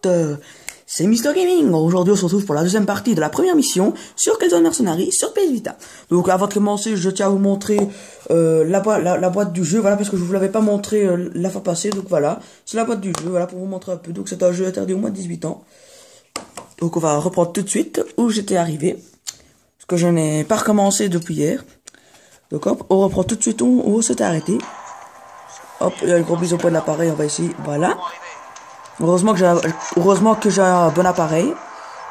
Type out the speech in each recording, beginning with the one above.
potes, c'est Mister Gaming. Aujourd'hui on se retrouve pour la deuxième partie de la première mission sur Killzone Mercenary sur PS Vita. Donc avant de commencer, je tiens à vous montrer la boîte du jeu, voilà, parce que je vous l'avais pas montré la fois passée, donc voilà, c'est la boîte du jeu, voilà, pour vous montrer un peu. Donc c'est un jeu interdit au moins de 18 ans. Donc on va reprendre tout de suite où j'étais arrivé, parce que je n'ai pas recommencé depuis hier. Donc hop, on reprend tout de suite où on s'était arrêté. Hop, il y a le gros bisou au point de l'appareil, on va ici, voilà. Heureusement que j'ai un bon appareil.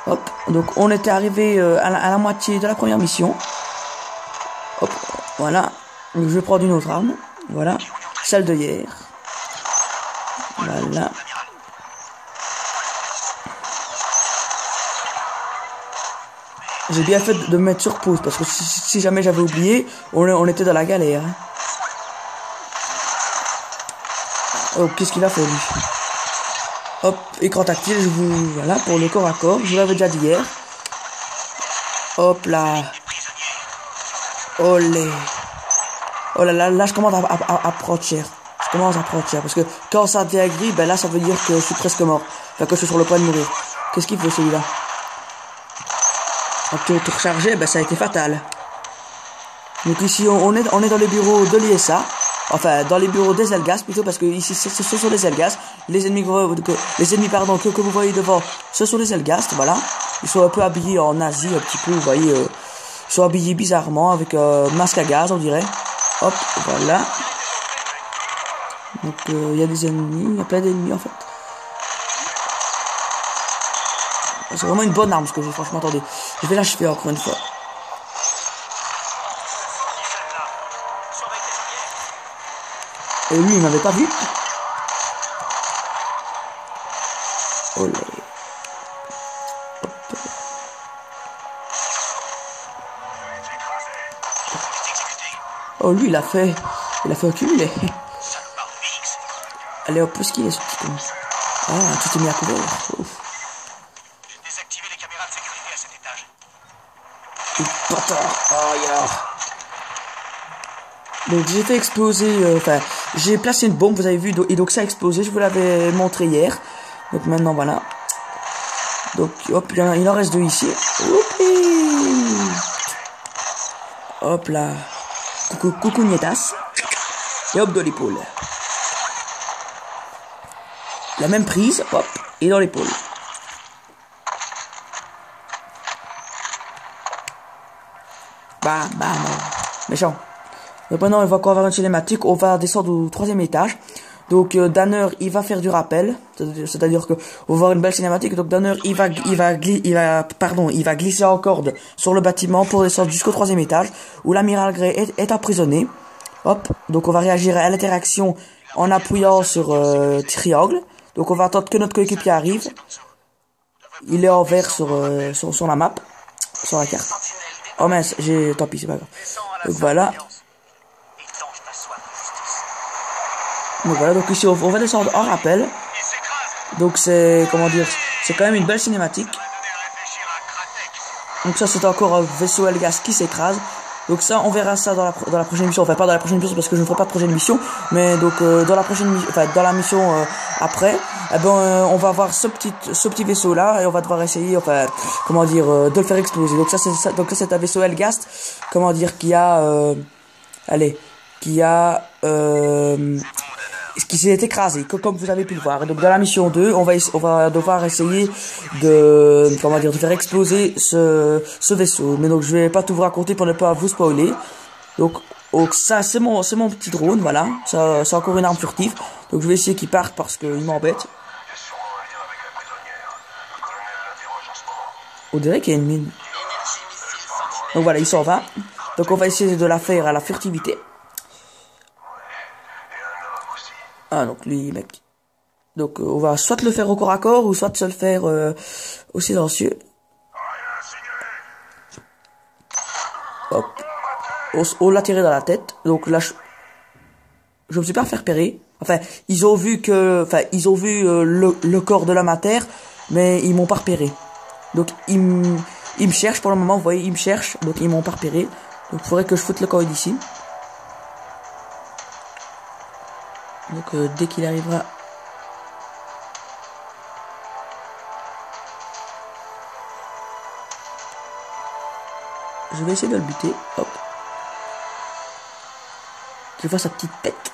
Hop, donc on était arrivé à la moitié de la première mission. Hop, voilà. Donc je vais prendre une autre arme, voilà, celle de hier. Voilà. J'ai bien fait de me mettre sur pause, parce que si jamais j'avais oublié, on était dans la galère. Hein. Oh, qu'est-ce qu'il a fait lui? Hop, écran tactile, je vous... Voilà, pour le corps à corps, je vous l'avais déjà dit hier. Hop là. Olé. Oh là là, là je commence à prendre cher. Je commence à prendre cher, parce que quand ça devient gris, ben là ça veut dire que je suis presque mort. Enfin, que je suis sur le point de mourir. Qu'est-ce qu'il fait celui-là? Tout rechargé, ben ça a été fatal. Donc ici on est dans les bureaux de l'ISA, enfin dans les bureaux des Elgas plutôt, parce que ici ce sont les Elgas, les ennemis pardon que vous voyez devant, ce sont les Elgas, voilà. Ils sont un peu habillés en nazi, un petit peu, vous voyez, ils sont habillés bizarrement avec masque à gaz on dirait. Hop, voilà. Donc il y a des ennemis, il y a plein d'ennemis en fait. C'est vraiment une bonne arme ce que j'ai, franchement, attendez. Je vais l'achever encore une fois. Et lui, il m'avait pas vu. Oh là. Oh, lui, il a fait accumuler. Allez, hop, où qu'il est, ce petit con. Ah, tout est mis à couvert. Ouf. Oh, yeah. Donc j'ai fait exploser, enfin j'ai placé une bombe, vous avez vu, et donc ça a explosé, je vous l'avais montré hier. Donc maintenant voilà. Donc hop, il en reste deux ici. Oupi. Hop là. Coucou nietas. Et hop dans l'épaule. La même prise, hop, et dans l'épaule. Bam, bam, méchant. Donc maintenant, on va encore avoir une cinématique. On va descendre au 3e étage. Donc Danner, il va faire du rappel, c'est-à-dire que on va voir une belle cinématique. Donc Danner, il va glisser en corde sur le bâtiment pour descendre jusqu'au 3e étage où l'amiral Grey est emprisonné. Hop. Donc on va réagir à l'interaction en appuyant sur triangle. Donc on va attendre que notre coéquipier arrive. Il est en vert sur la map, sur la carte. Oh mince, tant pis, c'est pas grave. Donc voilà. Donc voilà, donc ici on va descendre en rappel. Donc c'est, comment dire, c'est quand même une belle cinématique. Donc ça c'est encore un vaisseau Elgas qui s'écrase. Donc ça on verra ça dans la prochaine mission. Enfin pas dans la prochaine mission parce que je ne ferai pas de prochaine mission. Mais donc dans la prochaine dans la mission après, eh ben on va avoir ce petit vaisseau là et on va devoir essayer, enfin comment dire, de le faire exploser. Donc ça c'est un vaisseau Elgast, comment dire, qui s'est écrasé, comme vous avez pu le voir. Et donc dans la mission 2, on va devoir essayer de, comment dire, de faire exploser ce vaisseau. Mais donc je vais pas tout vous raconter pour ne pas vous spoiler. Donc ça c'est mon petit drone, voilà. Ça c'est encore une arme furtive. Donc je vais essayer qu'il parte parce qu'il m'embête. On dirait qu'il y a une mine. Donc voilà, il s'en va. Donc on va essayer de la faire à la furtivité. Ah, donc lui, mec. Donc on va soit le faire au corps à corps ou soit se le faire au silencieux. Hop. On l'a tiré dans la tête. Donc là, je me suis pas fait repérer. Enfin, ils ont vu le corps de l'homme à terre, mais ils m'ont pas repéré. Donc ils me cherchent pour le moment, vous voyez, ils me cherchent, donc ils m'ont pas repéré. Donc il faudrait que je foute le corps d'ici. Donc dès qu'il arrivera Je vais essayer de le buter. Hop. Je vois sa petite tête.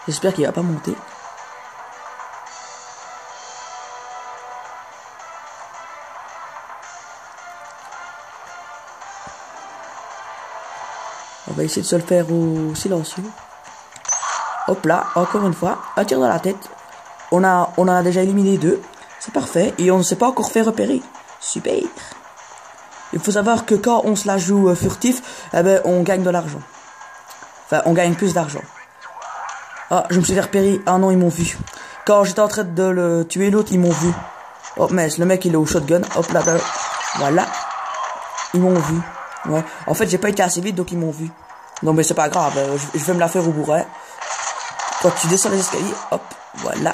J'espère qu'il va pas monter. On va essayer de se le faire au silencieux. Hop là, encore une fois, un tir dans la tête. On en a déjà éliminé 2. C'est parfait. Et on ne s'est pas encore fait repérer. Super. Il faut savoir que quand on se la joue furtif, eh ben, on gagne de l'argent. Enfin, on gagne plus d'argent. Ah, je me suis fait repérer. Ah non, ils m'ont vu. Quand j'étais en train de le tuer l'autre, ils m'ont vu. Oh, mais le mec, il est au shotgun. Hop là, là. Voilà. Ils m'ont vu. Ouais. En fait, j'ai pas été assez vite, donc ils m'ont vu. Non, mais c'est pas grave. Je vais me la faire au bourrin. Quand tu descends les escaliers, hop, voilà.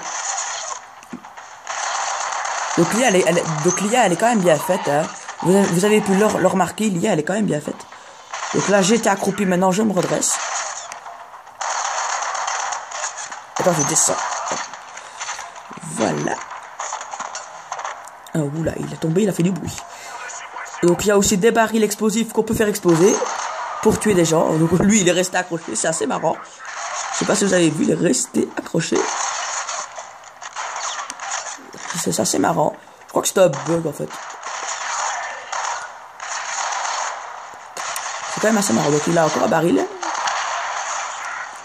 Donc l'IA, elle est quand même bien faite. Hein. Vous avez pu le remarquer, l'IA, elle est quand même bien faite. Donc là, j'étais accroupi, maintenant je me redresse. Attends, je descends. Voilà. Ah, oula, il est tombé, il a fait du bruit. Donc il y a aussi des barils explosifs qu'on peut faire exploser pour tuer des gens. Donc lui, il est resté accroché, c'est assez marrant. Je sais pas si vous avez vu, il est resté accroché. C'est assez marrant. Je crois que c'était un bug en fait. C'est quand même assez marrant. Donc il a encore un baril.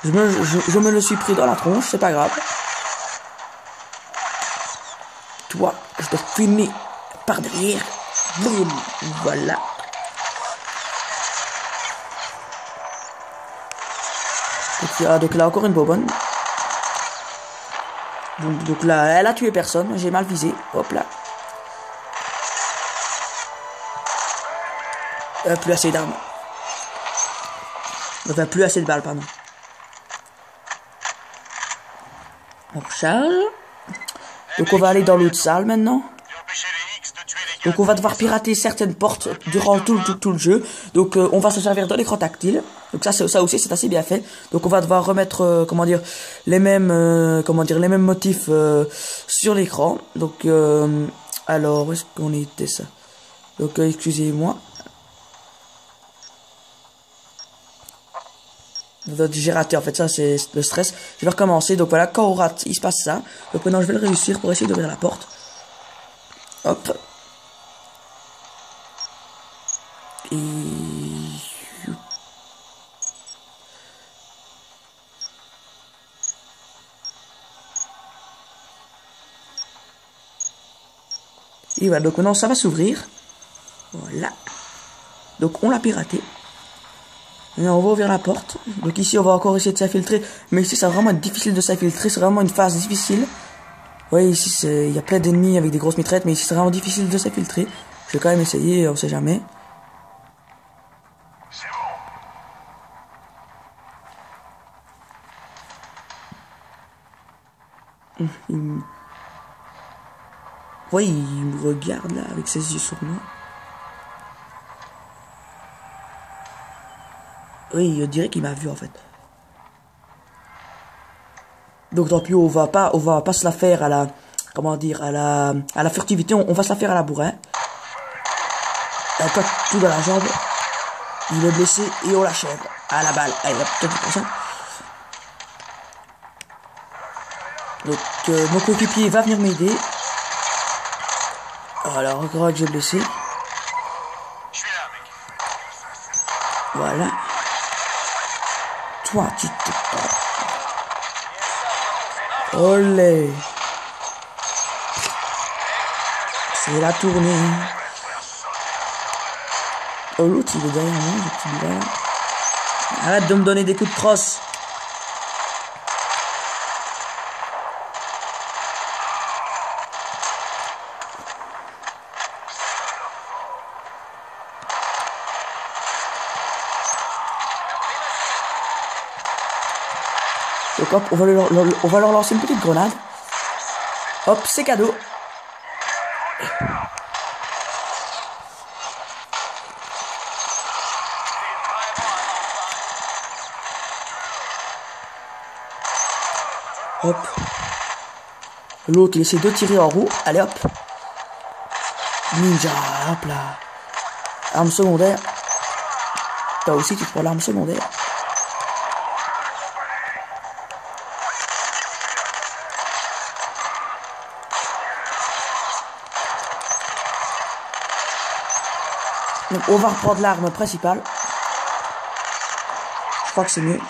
Je me le suis pris dans la tronche, c'est pas grave. Toi, je te finis par derrière. Boum, voilà. Donc là, encore une bobonne. Donc là, elle a tué personne. J'ai mal visé. Hop là. Plus assez d'armes. Enfin, plus assez de balles, pardon. On recharge. Donc on va aller dans l'autre salle maintenant. Donc on va devoir pirater certaines portes durant tout le jeu. Donc on va se servir de l'écran tactile. Donc ça aussi c'est assez bien fait. Donc on va devoir remettre comment dire les mêmes motifs sur l'écran. Donc alors où est-ce qu'on était ça? Donc excusez-moi. J'ai raté en fait, ça c'est le stress. Je vais recommencer. Donc voilà, quand on rate, il se passe ça. Donc maintenant je vais le réussir pour essayer d'ouvrir la porte. Hop. Et voilà, donc maintenant ça va s'ouvrir. Voilà. Donc on l'a piraté. Et on va ouvrir la porte. Donc ici on va encore essayer de s'infiltrer. Mais ici c'est vraiment difficile de s'infiltrer. C'est vraiment une phase difficile. Oui, ici il y a plein d'ennemis avec des grosses mitraillettes. Mais ici c'est vraiment difficile de s'infiltrer. Je vais quand même essayer, on sait jamais. Oui, il me regarde là avec ses yeux sur moi. Oui, je dirait qu'il m'a vu en fait. Donc tant pis, on va pas se la faire à la, comment dire, à la furtivité. On va se la faire à la bourrin. Toi, tout dans la jambe. Il est blessé et on l'achève à la balle. Allez, hop, peut-être pour ça. Donc mon coéquipier va venir m'aider. Alors, encore que j'ai blessé. Voilà. Toi, tu te... Olé. C'est la tournée. Oh, l'autre, il est derrière moi, le petit bras. Arrête de me donner des coups de crosse. Donc hop, on va leur lancer une petite grenade. Hop, c'est cadeau. Hop. L'autre, il essaie de tirer en roue. Allez, hop. Ninja, hop là. Arme secondaire. Toi aussi, tu prends l'arme secondaire. Donc, on va reprendre l'arme principale. Je crois que c'est mieux.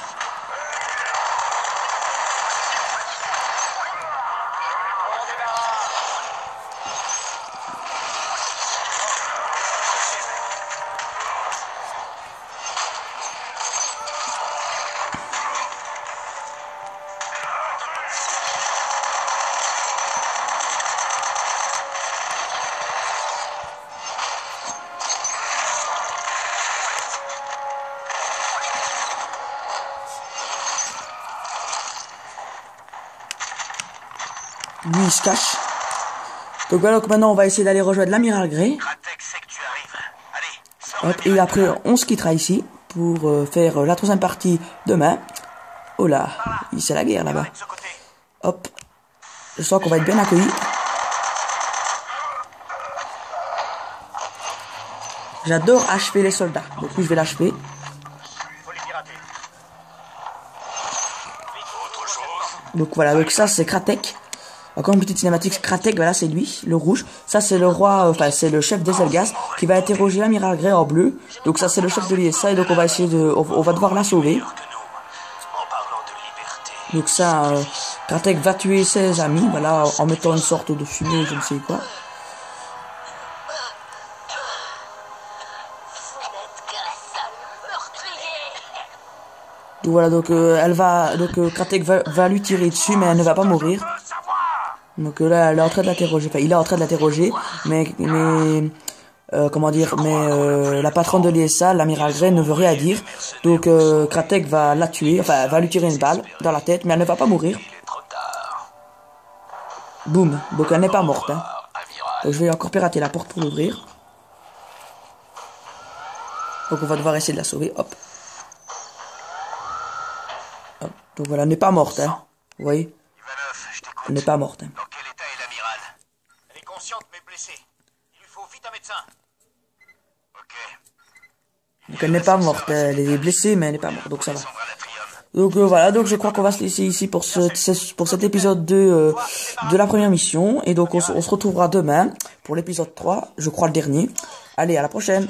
Lui, il se cache. Donc voilà, donc maintenant, on va essayer d'aller rejoindre l'amiral Grey. Hop, et après, on se quittera ici pour faire la troisième partie demain. Oh là, c'est la guerre là-bas. Hop, je sens qu'on va être bien accueillis. J'adore achever les soldats. Donc je vais l'achever. Donc voilà, donc ça c'est Kratek. Encore une petite cinématique. Kratek, voilà, c'est lui, le rouge. Ça, c'est le roi, enfin, c'est le chef des Zelgas qui va interroger l'amiral Grey en bleu. Donc ça, c'est le chef de l'ISA et donc on va essayer de, on va devoir la sauver. Donc ça, Kratek va tuer ses amis, voilà, en mettant une sorte de fumée, je ne sais quoi. Donc voilà, donc elle va, donc Kratek va lui tirer dessus, mais elle ne va pas mourir. Donc là, elle est en train de l'interroger. Enfin, il est en train de l'interroger, mais comment dire, mais la patronne de l'ISA, l'amiral Grey, ne veut rien dire. Donc Kratek va la tuer, enfin, va lui tirer une balle dans la tête, mais elle ne va pas mourir. Boum. Donc elle n'est pas morte. Hein. Donc je vais encore pirater la porte pour l'ouvrir. Donc on va devoir essayer de la sauver. Hop. Hop. Donc voilà, elle n'est pas morte. Hein. Vous voyez, elle n'est pas morte. Hein. Donc elle n'est pas morte, elle est blessée mais elle n'est pas morte, donc ça va. Donc voilà, donc je crois qu'on va se laisser ici pour cet épisode 2 de la première mission. Et donc on se retrouvera demain pour l'épisode 3, je crois le dernier. Allez, à la prochaine.